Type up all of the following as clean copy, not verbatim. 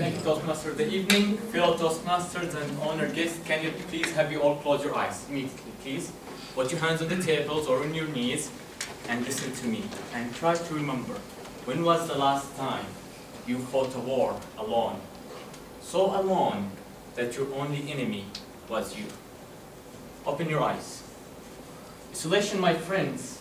Thank you, Toastmasters. The evening, fellow Toastmasters and honored guests, can you please have you all close your eyes immediately, please? Put your hands on the tables or on your knees and listen to me. And try to remember, when was the last time you fought a war alone? So alone that your only enemy was you. Open your eyes. Isolation, my friends,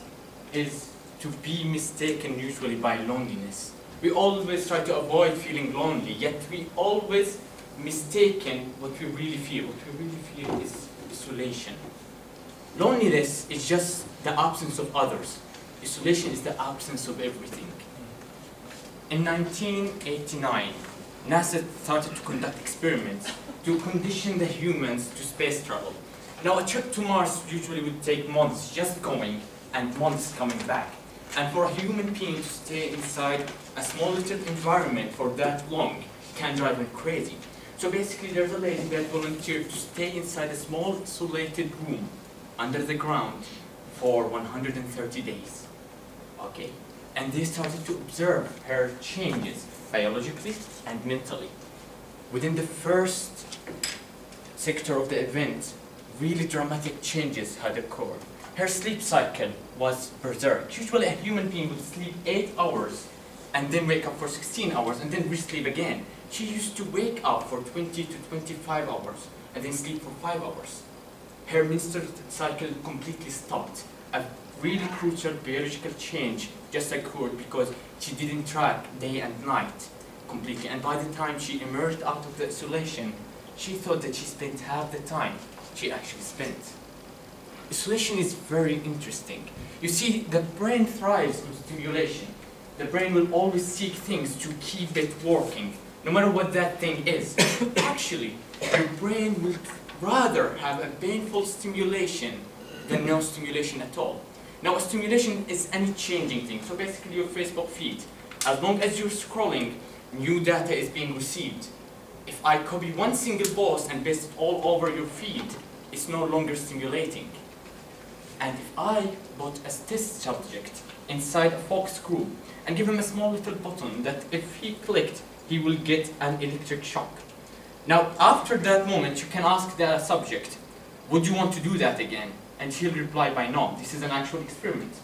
is to be mistaken usually by loneliness. We always try to avoid feeling lonely, yet we always mistaken what we really feel. What we really feel is isolation. Loneliness is just the absence of others. Isolation is the absence of everything. In 1989, NASA started to conduct experiments to condition the humans to space travel. Now, a trip to Mars usually would take months just going and months coming back. And for a human being to stay inside a small little environment for that long can drive him crazy. So basically, there's a lady that volunteered to stay inside a small isolated room under the ground for 130 days. Okay? And they started to observe her changes biologically and mentally. Within the first sector of the event, really dramatic changes had occurred. Her sleep cycle was berserk. Usually a human being would sleep 8 hours and then wake up for 16 hours and then re-sleep again. She used to wake up for 20 to 25 hours and then sleep for 5 hours. Her menstrual cycle completely stopped. A really crucial biological change just occurred because she didn't track day and night completely. And by the time she emerged out of the isolation, she thought that she spent half the time she actually spent. Isolation is very interesting. You see, the brain thrives on stimulation. The brain will always seek things to keep it working, no matter what that thing is. Actually, your brain will rather have a painful stimulation than no stimulation at all. Now, a stimulation is any changing thing. So basically, your Facebook feed, as long as you're scrolling, new data is being received. If I copy one single post and paste it all over your feed, it's no longer stimulating. And if I put a test subject inside a Fox screw and give him a small little button that if he clicked, he will get an electric shock. Now, after that moment, you can ask the subject, would you want to do that again? And he'll reply by no. This is an actual experiment.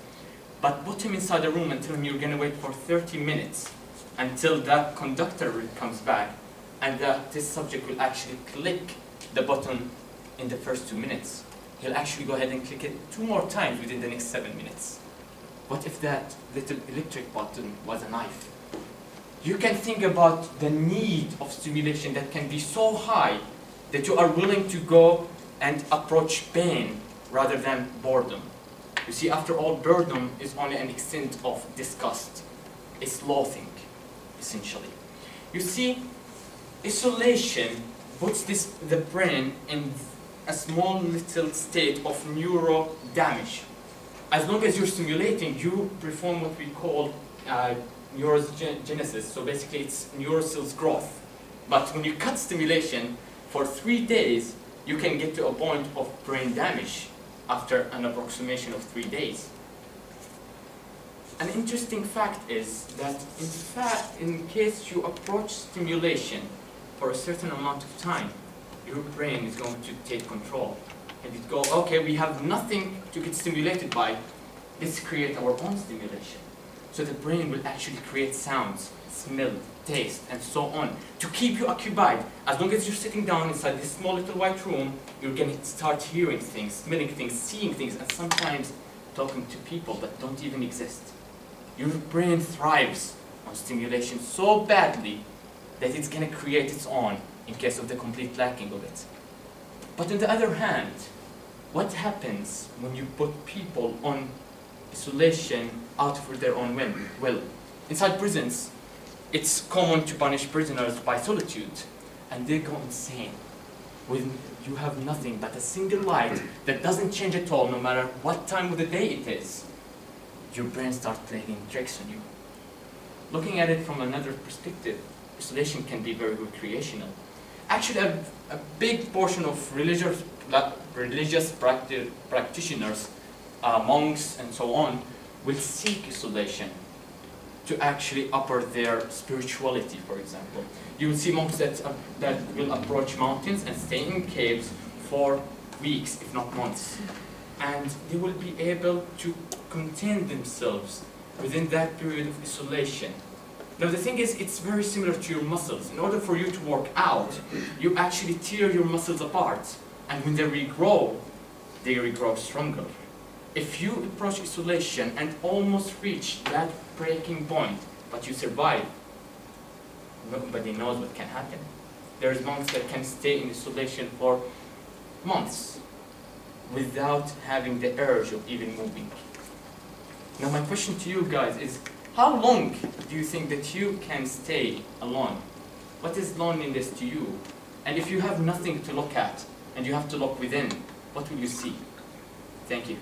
But put him inside a room and tell him you're going to wait for 30 minutes until that conductor comes back, and the test subject will actually click the button in the first 2 minutes. He'll actually go ahead and click it 2 more times within the next 7 minutes. What if that little electric button was a knife? You can think about the need of stimulation that can be so high that you are willing to go and approach pain rather than boredom. You see, after all, boredom is only an extent of disgust. It's loathing, essentially. You see, isolation puts the brain in a small little state of neuro damage. As long as you're stimulating, you perform what we call neurogenesis. So basically, it's neurocells growth. But when you cut stimulation for 3 days, you can get to a point of brain damage after an approximation of 3 days. An interesting fact is that, in case you approach stimulation for a certain amount of time, your brain is going to take control. And it goes, okay, we have nothing to get stimulated by, let's create our own stimulation. So the brain will actually create sounds, smell, taste, and so on, to keep you occupied. As long as you're sitting down inside this small little white room, you're going to start hearing things, smelling things, seeing things, and sometimes talking to people that don't even exist. Your brain thrives on stimulation so badly that it's going to create its own in case of the complete lacking of it. But on the other hand, what happens when you put people on isolation out for their own whim? Well, inside prisons, it's common to punish prisoners by solitude, and they go insane when you have nothing but a single light that doesn't change at all, no matter what time of the day it is. Your brain starts playing tricks on you. Looking at it from another perspective, isolation can be very recreational. Actually, a big portion of religious practitioners, monks and so on, will seek isolation to actually upper their spirituality, for example. You will see monks that will approach mountains and stay in caves for weeks, if not months. And they will be able to contain themselves within that period of isolation. Now the thing is, it's very similar to your muscles. In order for you to work out, you actually tear your muscles apart. And when they regrow stronger. If you approach isolation and almost reach that breaking point, but you survive, nobody knows what can happen. There's monks that can stay in isolation for months without having the urge of even moving. Now my question to you guys is, how long do you think that you can stay alone? What is loneliness to you? And if you have nothing to look at, and you have to look within, what will you see? Thank you.